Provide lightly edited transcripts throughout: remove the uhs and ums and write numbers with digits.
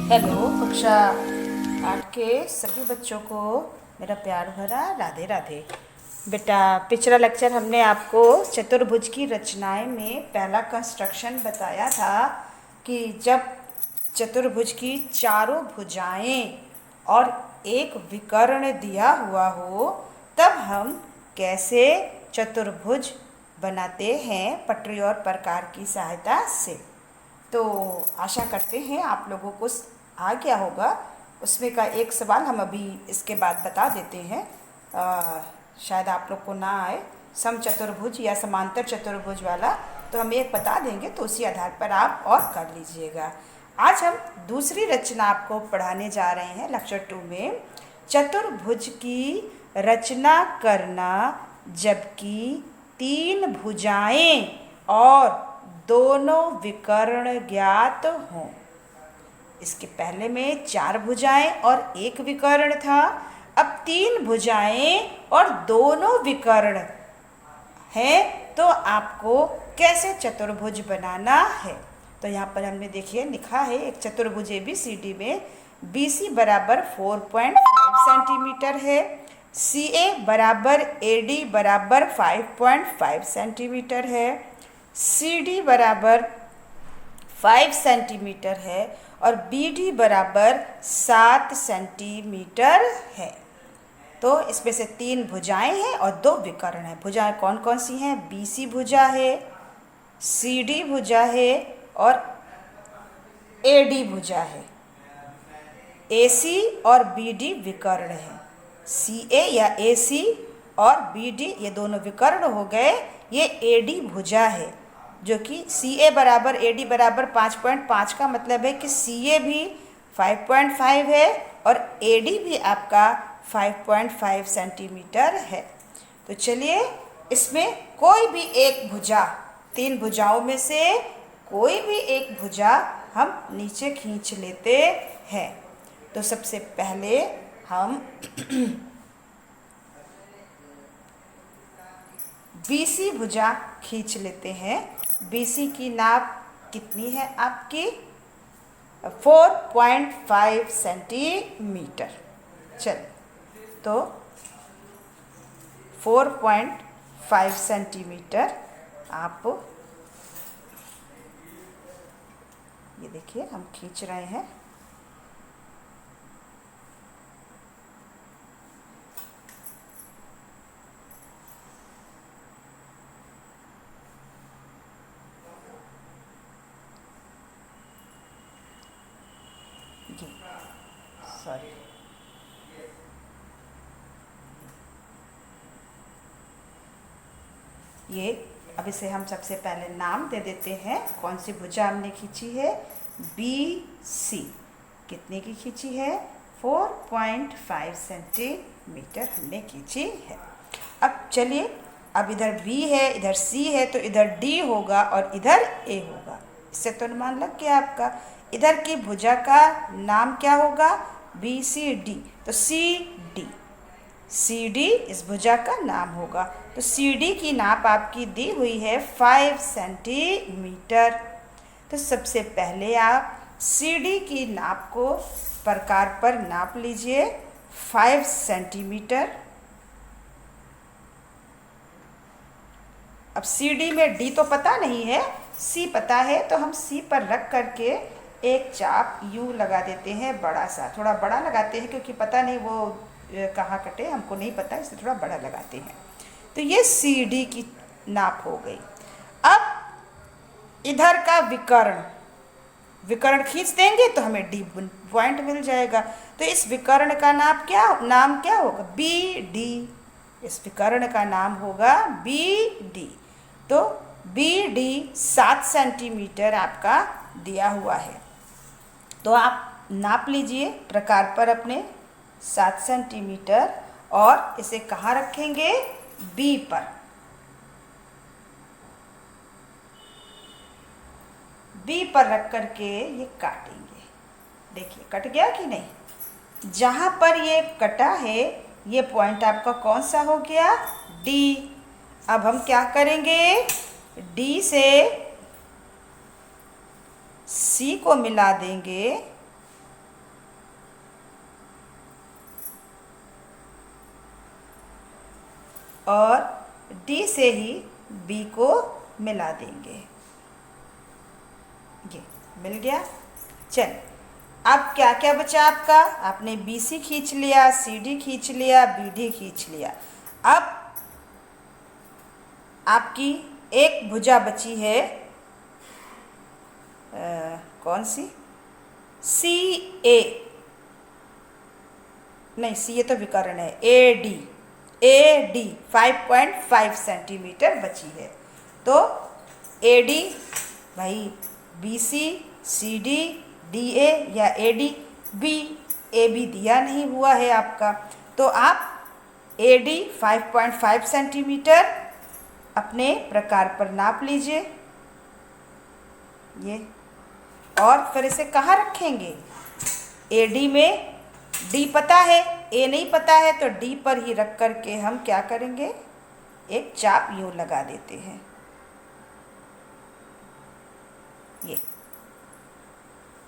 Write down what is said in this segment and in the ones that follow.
Hello कक्षा 8 के सभी बच्चों को मेरा प्यार भरा राधे राधे। बेटा, पिछला लेक्चर हमने आपको चतुर्भुज की रचनाएं में पहला कंस्ट्रक्शन बताया था कि जब चतुर्भुज की चारों भुजाएं और एक विकर्ण दिया हुआ हो तब हम कैसे चतुर्भुज बनाते हैं पटरी और प्रकार की सहायता से। तो आशा करते हैं आप लोगों को आ गया होगा। उसमें का एक सवाल हम अभी इसके बाद बता देते हैं, शायद आप लोग को ना आए समचतुर्भुज या समांतर चतुर्भुज वाला, तो हम एक बता देंगे तो उसी आधार पर आप और कर लीजिएगा। आज हम दूसरी रचना आपको पढ़ाने जा रहे हैं लेक्चर 2 में, चतुर्भुज की रचना करना जबकि 3 भुजाएं और दोनों विकर्ण ज्ञात हों। इसके पहले में 4 भुजाएं और 1 विकर्ण था, अब 3 भुजाएं और दोनों विकर्ण हैं, तो आपको कैसे चतुर्भुज बनाना है। तो यहाँ पर हमने देखिए लिखा है एक चतुर्भुज ABCD में BC बराबर 4.5 सेंटीमीटर है, CA बराबर AD बराबर 5.5 सेंटीमीटर है, CD बराबर 5 सेंटीमीटर है और BD बराबर 7 सेंटीमीटर है। तो इसमें से 3 भुजाएं हैं और 2 विकर्ण हैं। भुजाएं कौन कौन सी हैं? BC भुजा है, CD भुजा है और AD भुजा है। AC और BD विकर्ण है। CA या AC और BD ये दोनों विकर्ण हो गए। ये AD भुजा है जो कि CA बराबर AD बराबर 5.5 का मतलब है कि CA भी 5.5 है और AD भी आपका 5.5 सेंटीमीटर है। तो चलिए इसमें कोई भी एक भुजा, 3 भुजाओं में से कोई भी एक भुजा हम नीचे खींच लेते हैं। तो सबसे पहले हम BC भुजा खींच लेते हैं। BC की नाप कितनी है आपकी? 4.5 सेंटीमीटर। चल, तो 4.5 सेंटीमीटर आप ये देखिए हम खींच रहे हैं। सॉरी, ये अब इसे हम सबसे पहले नाम दे देते हैं। कौन सी भुजा हमने खींची है? BC। कितने की खींची है? 4.5 सेंटीमीटर हमने खींची है। अब चलिए, अब इधर B है, इधर C है, तो इधर D होगा और इधर A होगा। इससे तो अनुमान लग गया आपका। इधर की भुजा का नाम क्या होगा? BCD। तो CD इस भुजा का नाम होगा। तो CD की नाप आपकी दी हुई है 5 सेंटीमीटर। तो सबसे पहले आप CD की नाप को प्रकार पर नाप लीजिए, 5 सेंटीमीटर। अब CD में D तो पता नहीं है, C पता है, तो हम C पर रख करके एक चाप U लगा देते हैं, बड़ा सा। थोड़ा बड़ा लगाते हैं क्योंकि पता नहीं वो कहाँ कटे, हमको नहीं पता, इसलिए थोड़ा बड़ा लगाते हैं। तो ये CD की नाप हो गई। अब इधर का विकर्ण खींच देंगे तो हमें D पॉइंट मिल जाएगा। तो इस विकर्ण का नाम क्या होगा? BD। इस विकर्ण का नाम होगा BD। तो BD 7 सेंटीमीटर आपका दिया हुआ है। तो आप नाप लीजिए प्रकार पर अपने 7 सेंटीमीटर और इसे कहाँ रखेंगे? B पर। B पर रख करके ये काटेंगे। देखिए कट गया कि नहीं? जहाँ पर ये कटा है ये पॉइंट आपका कौन सा हो गया? D। अब हम क्या करेंगे? D से C को मिला देंगे और डी से ही बी को मिला देंगे। ये मिल गया। चल, अब क्या क्या बचा आपका? आपने बी सी खींच लिया, सी डी खींच लिया, बी डी खींच लिया। अब आपकी एक भुजा बची है, कौन सी? सी ए, नहीं सी ए तो विकर्ण है, ए डी 5.5 सेंटीमीटर बची है। तो ए डी भाई B C D D A या A D B, A B दिया नहीं हुआ है आपका, तो आप ए डी 5.5 सेंटीमीटर अपने प्रकार पर नाप लीजिए ये, और फिर इसे कहाँ रखेंगे? ए डी में डी पता है, ए नहीं पता है, तो डी पर ही रख कर के हम क्या करेंगे? एक चाप यूं लगा देते हैं। ये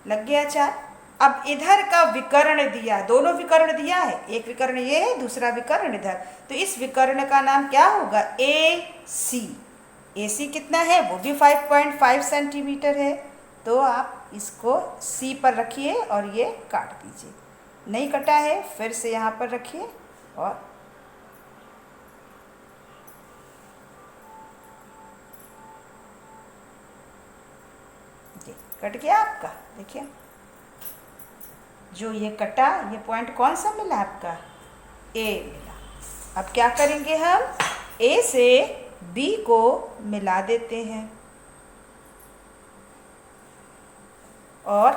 लग गया चाप। अब इधर का विकर्ण दिया, दोनों विकर्ण दिया है, एक विकर्ण ये है, दूसरा विकर्ण इधर, तो इस विकर्ण का नाम क्या होगा? ए सी। ए सी कितना है? वो भी 5.5 सेंटीमीटर है। तो आप इसको सी पर रखिए और ये काट दीजिए। नहीं कटा है, फिर से यहाँ पर रखिए और ये कट गया आपका। देखिए जो ये कटा, ये पॉइंट कौन सा मिला आपका? ए मिला। अब क्या करेंगे हम? ए से बी को मिला देते हैं और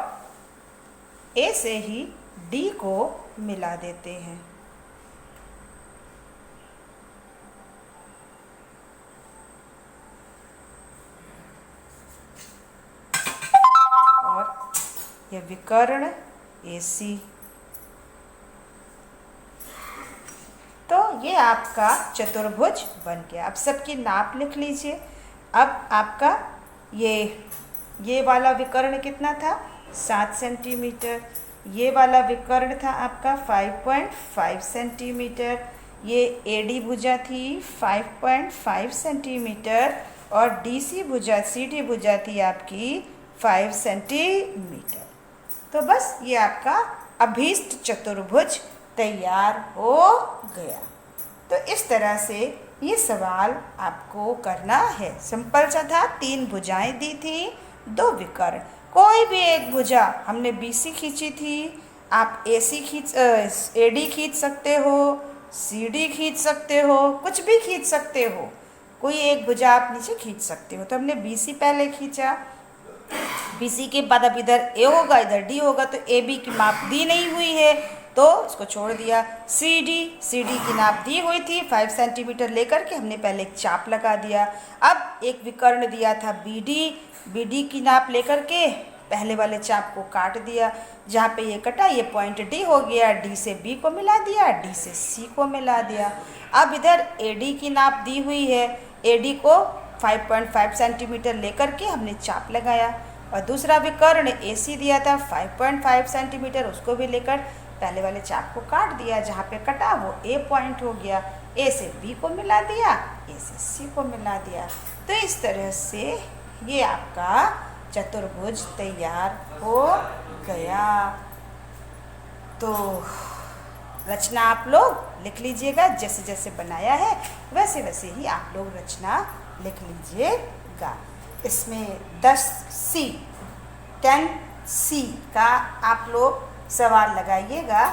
ए से ही डी को मिला देते हैं। और यह विकर्ण AC। तो ये आपका चतुर्भुज बन गया। अब सबकी नाप लिख लीजिए। अब आपका ये वाला विकर्ण कितना था? 7 सेंटीमीटर। ये वाला विकर्ण था आपका 5.5 सेंटीमीटर। ये AD भुजा थी 5.5 सेंटीमीटर और DC भुजा, CD भुजा थी आपकी 5 सेंटीमीटर। तो बस ये आपका अभीष्ट चतुर्भुज तैयार हो गया। तो इस तरह से ये सवाल आपको करना है। सिंपल सा था, 3 भुजाएं दी थी, 2 विकर्ण। कोई भी एक भुजा, हमने BC खींची थी, आप AD खींच सकते हो, CD खींच सकते हो, कुछ भी खींच सकते हो। कोई एक भुजा आप नीचे खींच सकते हो। तो हमने BC पहले खींचा, BC के बाद अब इधर A होगा, इधर D होगा, तो AB की माप दी नहीं हुई है तो इसको छोड़ दिया। CD की नाप दी हुई थी 5 सेंटीमीटर लेकर के हमने पहले एक चाप लगा दिया। अब एक विकर्ण दिया था BD की नाप लेकर के पहले वाले चाप को काट दिया। जहाँ पे ये कटा ये पॉइंट D हो गया, D से B को मिला दिया, D से C को मिला दिया। अब इधर AD की नाप दी हुई है, AD को 5.5 सेंटीमीटर लेकर के हमने चाप लगाया और दूसरा विकर्ण AC दिया था 5.5 सेंटीमीटर, उसको भी लेकर पहले वाले चाप को काट दिया। जहाँ पे कटा वो A पॉइंट हो गया, A से B को मिला दिया, A से C को मिला दिया। तो इस तरह से ये आपका चतुर्भुज तैयार हो गया। तो रचना आप लोग लिख लीजिएगा, जैसे जैसे बनाया है वैसे वैसे ही आप लोग रचना लिख लीजिएगा। इसमें 10C का आप लोग सवाल लगाइएगा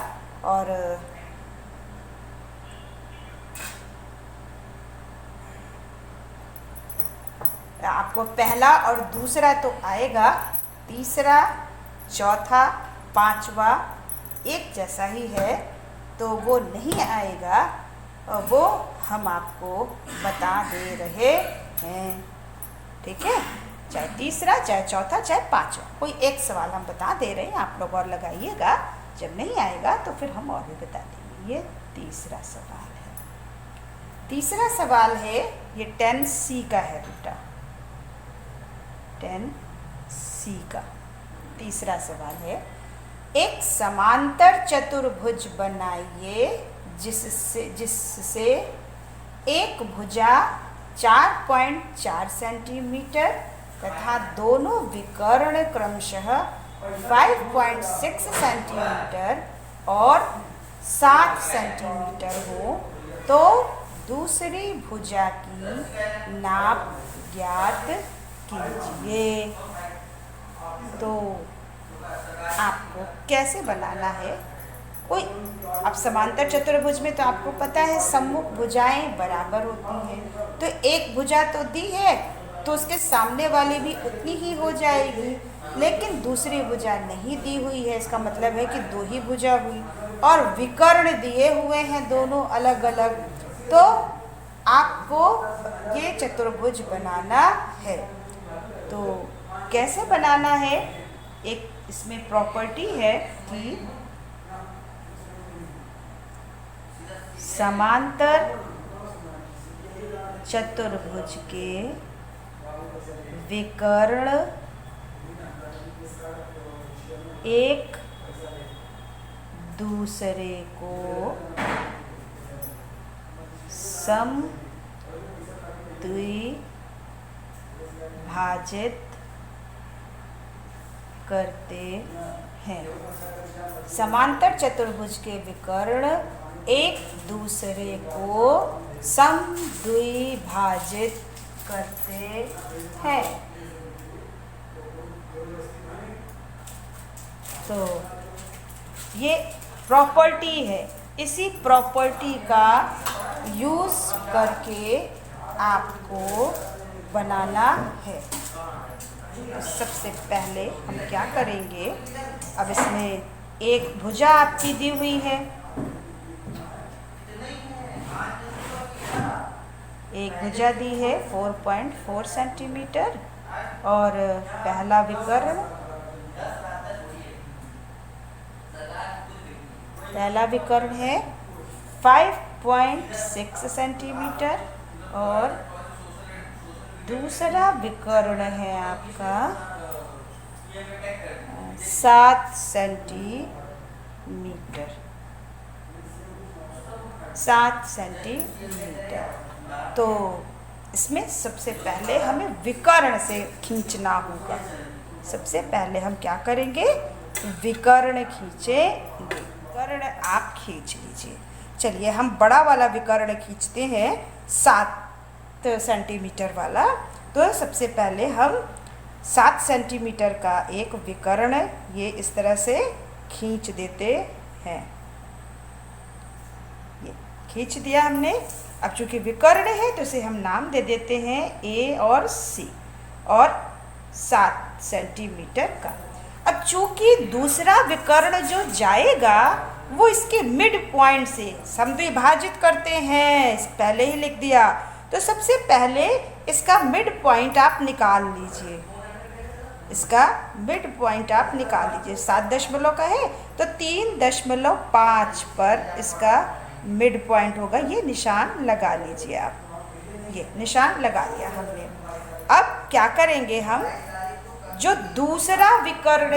और आपको पहला और दूसरा तो आएगा, तीसरा, चौथा, पांचवा एक जैसा ही है तो वो नहीं आएगा, वो हम आपको बता दे रहे हैं। ठीक है, चाहे तीसरा, चाहे चौथा, चाहे पांचवा, कोई एक सवाल हम बता दे रहे हैं, आप लोग और लगाइएगा। जब नहीं आएगा तो फिर हम और भी बता देंगे। ये तीसरा सवाल है। तीसरा सवाल है, ये 10C का है बेटा, 10C का तीसरा सवाल है। एक समांतर चतुर्भुज बनाइए जिससे एक भुजा 4.4 सेंटीमीटर तथा दोनों विकर्ण क्रमशः 5.6 सेंटीमीटर और 7 सेंटीमीटर हो तो दूसरी भुजा की नाप ज्ञात कीजिए। तो आपको कैसे बनाना है, कोई अब समांतर चतुर्भुज में तो आपको पता है सम्मुख भुजाएं बराबर होती हैं, तो एक भुजा तो दी है तो उसके सामने वाली भी उतनी ही हो जाएगी, लेकिन दूसरी भुजा नहीं दी हुई है, इसका मतलब है कि दो ही भुजा हुई और विकर्ण दिए हुए हैं दोनों अलग अलग। तो आपको ये चतुर्भुज बनाना है। तो कैसे बनाना है, एक इसमें प्रॉपर्टी है कि समांतर चतुर्भुज के विकर्ण एक दूसरे को समद्विभाजित करते हैं। समांतर चतुर्भुज के विकर्ण एक दूसरे को समद्विभाजित करते हैं। तो ये प्रॉपर्टी है, इसी प्रॉपर्टी का यूज़ करके आपको बनाना है। तो सबसे पहले हम क्या करेंगे, अब इसमें एक भुजा आपकी दी हुई है, एक भुजा दी है 4.4 सेंटीमीटर और पहला विकर्ण है 5.6 सेंटीमीटर और दूसरा विकर्ण है आपका 7 सेंटीमीटर। तो इसमें सबसे पहले हमें विकर्ण से खींचना होगा। सबसे पहले हम क्या करेंगे, विकर्ण खींचेंगे। विकर्ण आप खींच लीजिए। चलिए हम बड़ा वाला विकर्ण खींचते हैं 7 सेंटीमीटर वाला। तो सबसे पहले हम 7 सेंटीमीटर का एक विकर्ण ये इस तरह से खींच देते हैं। ये खींच दिया हमने। अब चूंकि विकर्ण है तो इसे हम नाम दे देते हैं ए और सी और 7 सेंटीमीटर का। अब चूंकि दूसरा विकर्ण जो जाएगा वो इसके मिड पॉइंट से समद्विभाजित करते हैं, पहले ही लिख दिया। तो सबसे पहले इसका मिड पॉइंट आप निकाल लीजिए। इसका मिड पॉइंट आप निकाल लीजिए। 7 दशमलव का है तो 3.5 पर इसका मिड पॉइंट होगा। ये निशान लगा लीजिए आप। ये निशान लगा लिया हमने। अब क्या करेंगे हम, जो दूसरा विकर्ण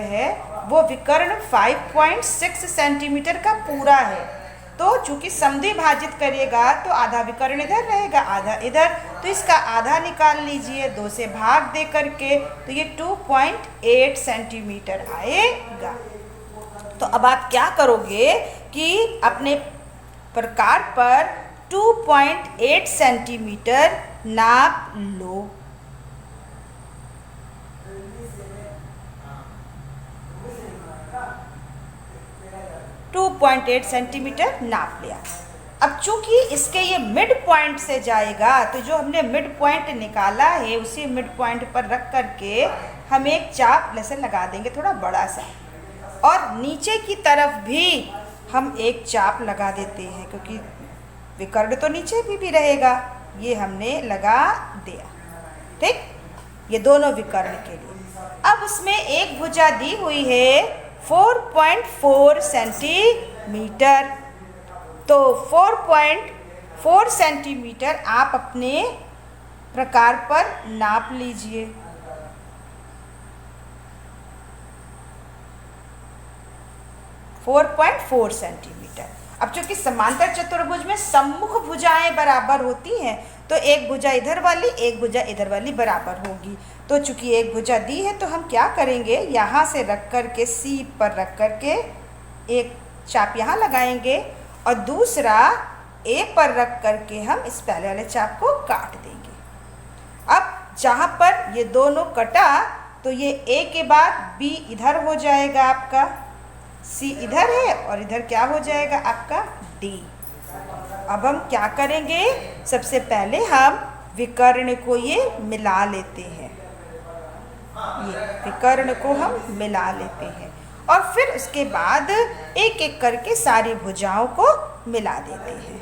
है वो विकर्ण 5.6 सेंटीमीटर का पूरा है। तो चूंकि समद्विभाजित करिएगा तो आधा विकर्ण इधर रहेगा, आधा इधर, तो इसका आधा निकाल लीजिए 2 से भाग दे करके, तो ये 2.8 सेंटीमीटर आएगा। तो अब आप क्या करोगे कि अपने प्रकार पर 2.8 सेंटीमीटर नाप लो। 2.8 सेंटीमीटर नाप लिया। अब चूंकि इसके ये मिड पॉइंट से जाएगा तो जो हमने मिड पॉइंट निकाला है उसी मिड पॉइंट पर रख करके हम एक चाप ऐसे लगा देंगे थोड़ा बड़ा सा, और नीचे की तरफ भी हम एक चाप लगा देते हैं क्योंकि विकर्ण तो नीचे भी रहेगा। ये हमने लगा दिया। ठीक, ये दोनों विकर्ण के लिए। अब उसमें एक भुजा दी हुई है 4.4 सेंटीमीटर। तो 4.4 सेंटीमीटर आप अपने प्रकार पर नाप लीजिए। (4.4 सेंटीमीटर) अब चूंकि समांतर चतुर्भुज में सम्मुख भुजाएं बराबर होती हैं, तो एक भुजा इधर वाली एक भुजा इधर वाली बराबर होगी। तो चूंकि एक भुजा दी है तो हम क्या करेंगे, यहाँ से रख कर के सी पर रख कर के एक चाप यहाँ लगाएंगे और दूसरा ए पर रख कर के हम इस पहले वाले चाप को काट देंगे। अब जहाँ पर ये दोनों कटा तो ये ए के बाद बी इधर हो जाएगा आपका, सी इधर है और इधर क्या हो जाएगा आपका डी। अब हम क्या करेंगे, सबसे पहले हम विकर्ण को ये मिला लेते हैं, ये विकर्ण को हम मिला लेते हैं और फिर उसके बाद एक एक करके सारी भुजाओं को मिला देते हैं।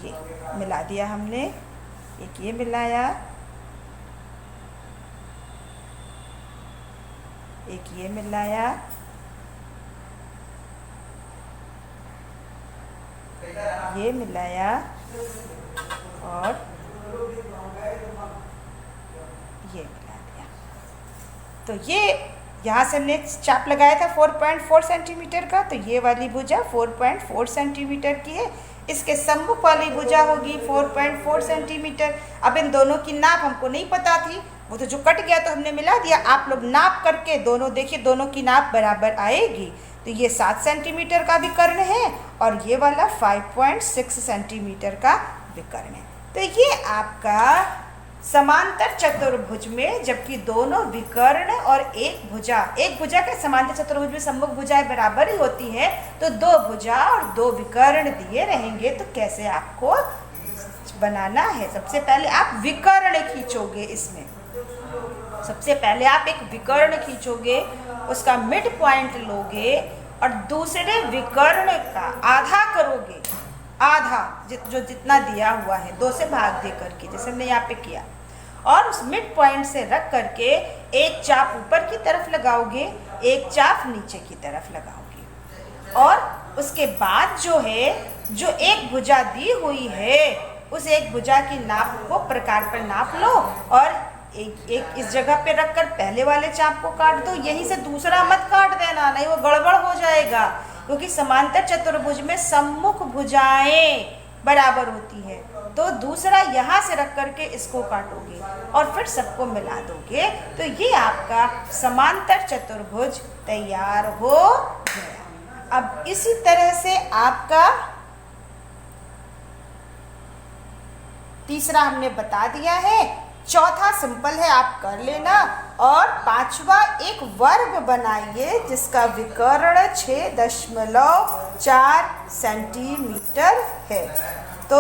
ये मिला दिया हमने, एक ये मिलाया, एक ये मिलाया, ये मिलाया और ये मिला दिया। तो ये यहाँ से हमने चाप लगाया था 4.4 सेंटीमीटर का, तो ये वाली भुजा 4.4 सेंटीमीटर की है। इसके सम्मुख वाली भुजा होगी 4.4 सेंटीमीटर। अब इन दोनों की नाप हमको नहीं पता थी, वो तो जो कट गया तो हमने मिला दिया। आप लोग नाप करके दोनों देखिए, दोनों की नाप बराबर आएगी। तो ये 7 सेंटीमीटर का विकर्ण है और ये वाला 5.6 सेंटीमीटर का विकर्ण है। तो ये आपका समांतर चतुर्भुज में, जबकि दोनों विकर्ण और एक भुजा के समांतर चतुर्भुज में सम्मुख भुजाएं बराबर ही होती है, तो दो भुजा और दो विकर्ण दिए रहेंगे। तो कैसे आपको बनाना है, सबसे पहले आप विकर्ण खींचोगे। इसमें सबसे पहले आप एक विकर्ण खींचोगे, उसका मिड पॉइंट लोगे और दूसरे विकर्ण का आधा करोगे, आधा जो जितना दिया हुआ है 2 से भाग दे करके, जैसे हमने यहाँ पे किया, और उस मिड पॉइंट से रख करके एक चाप ऊपर की तरफ लगाओगे, एक चाप नीचे की तरफ लगाओगे। और उसके बाद जो है, जो एक भुजा दी हुई है उस एक भुजा की नाप को प्रकार पर नाप लो और एक इस जगह पे रखकर पहले वाले चाप को काट दो। यहीं से दूसरा मत काट देना, नहीं वो गड़बड़ हो जाएगा, क्योंकि समांतर चतुर्भुज में सम्मुख भुजाएं बराबर होती है। तो दूसरा यहाँ से रख करके इसको काटोगे और फिर सबको मिला दोगे, तो ये आपका समांतर चतुर्भुज तैयार हो गया। अब इसी तरह से आपका तीसरा हमने बता दिया है, चौथा सिंपल है, आप कर लेना। और पांचवा एक वर्ग बनाइए जिसका विकर्ण 6.4 सेंटीमीटर है। तो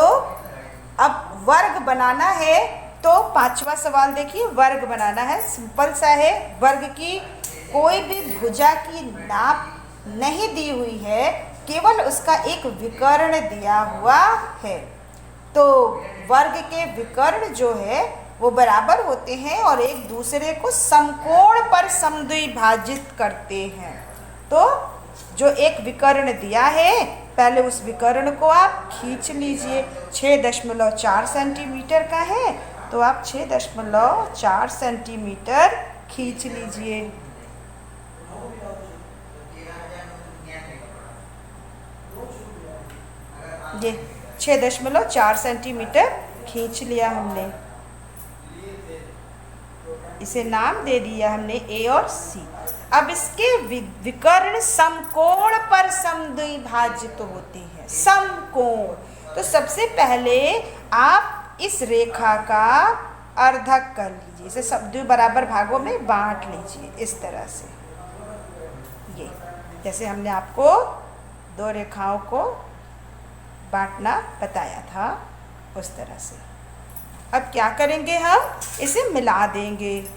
अब वर्ग बनाना है, तो पांचवा सवाल देखिए, वर्ग बनाना है, सिंपल सा है। वर्ग की कोई भी भुजा की नाप नहीं दी हुई है, केवल उसका एक विकर्ण दिया हुआ है। तो वर्ग के विकर्ण जो है वो बराबर होते हैं और एक दूसरे को समकोण पर समद्विभाजित करते हैं। तो जो एक विकर्ण दिया है, पहले उस विकर्ण को आप खींच लीजिए। 6.4 सेंटीमीटर का है, तो आप 6.4 सेंटीमीटर खींच लीजिए। ये 6.4 सेंटीमीटर खींच लिया हमने, इसे नाम दे दिया हमने ए और सी। अब इसके विकर्ण समकोण पर समद्विभाजित होते हैं, समकोण। तो सबसे पहले आप इस रेखा का अर्धक कर लीजिए, इसे सब बराबर भागों में बांट लीजिए इस तरह से। ये जैसे हमने आपको दो रेखाओं को बांटना बताया था उस तरह से। अब क्या करेंगे, हम इसे मिला देंगे।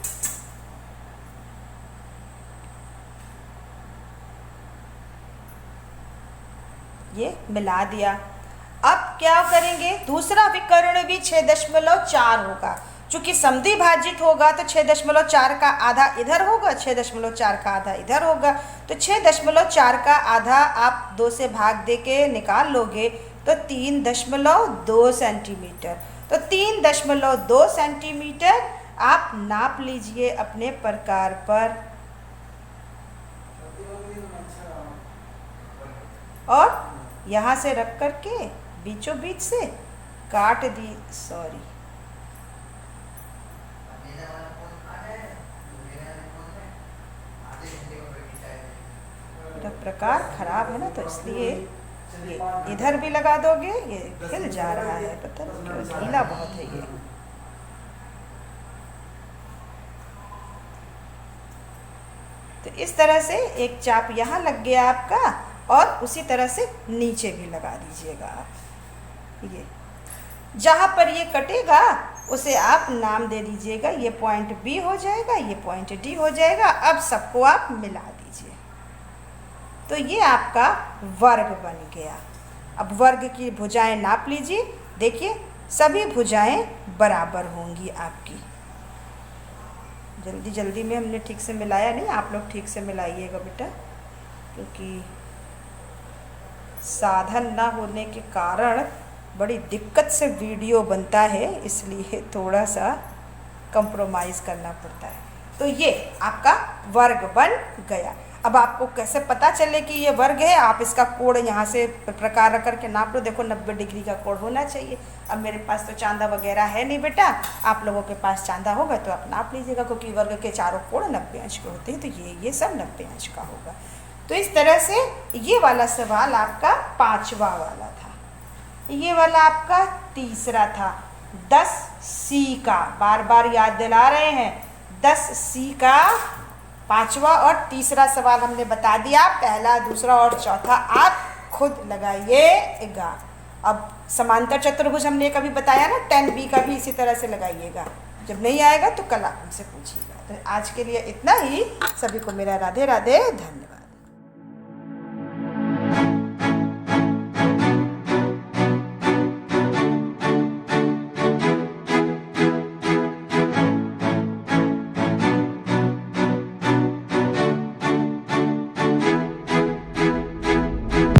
ये मिला दिया। अब क्या करेंगे, दूसरा विकर्ण भी 6.4 होगा। चूंकि समद्विभाजित होगा तो 6.4 का आधा इधर होगा, 6.4 का आधा इधर होगा। तो 6.4 का आधा आप 2 से भाग दे के निकाल लोगे तो 3.2 सेंटीमीटर। तो 3.2 सेंटीमीटर आप नाप लीजिए अपने प्रकार पर। और यहाँ से रख कर के बीचों बीच से काट दी, सॉरी मेरा प्रकार खराब है ना, तो इसलिए ये इधर भी लगा दोगे, ये हिल जा रहा है, पता नहीं क्यों, ढीला बहुत है ये। तो इस तरह से एक चाप यहाँ लग गया आपका, और उसी तरह से नीचे भी लगा दीजिएगा आप। ये जहाँ पर ये कटेगा उसे आप नाम दे दीजिएगा, ये पॉइंट बी हो जाएगा, ये पॉइंट डी हो जाएगा। अब सबको आप मिला दीजिए, तो ये आपका वर्ग बन गया। अब वर्ग की भुजाएं नाप लीजिए, देखिए सभी भुजाएं बराबर होंगी आपकी। जल्दी जल्दी में हमने ठीक से मिलाया नहीं, आप लोग ठीक से मिलाइएगा बेटा, क्योंकि साधन ना होने के कारण बड़ी दिक्कत से वीडियो बनता है, इसलिए थोड़ा सा कंप्रोमाइज़ करना पड़ता है। तो ये आपका वर्ग बन गया। अब आपको कैसे पता चले कि ये वर्ग है, आप इसका कोण यहाँ से प्रकार रख करके नाप लो। देखो 90 डिग्री का कोण होना चाहिए। अब मेरे पास तो चांदा वगैरह है नहीं बेटा, आप लोगों के पास चांदा होगा तो आप नाप लीजिएगा, क्योंकि वर्ग के चारों कोण 90 अंश के होते हैं, तो ये सब 90 अंश का होगा। तो इस तरह से ये वाला सवाल आपका 5वां वाला था। ये वाला आपका तीसरा था 10C का, बार बार याद दिला रहे हैं, 10C का 5वां और तीसरा सवाल हमने बता दिया। पहला, दूसरा और चौथा आप खुद लगाइएगा। अब समांतर चतुर्भुज हमने कभी बताया ना, 10B का भी इसी तरह से लगाइएगा। जब नहीं आएगा तो कल आप हमसे पूछिएगा। तो आज के लिए इतना ही। सभी को मेरा राधे राधे, धन्यवाद।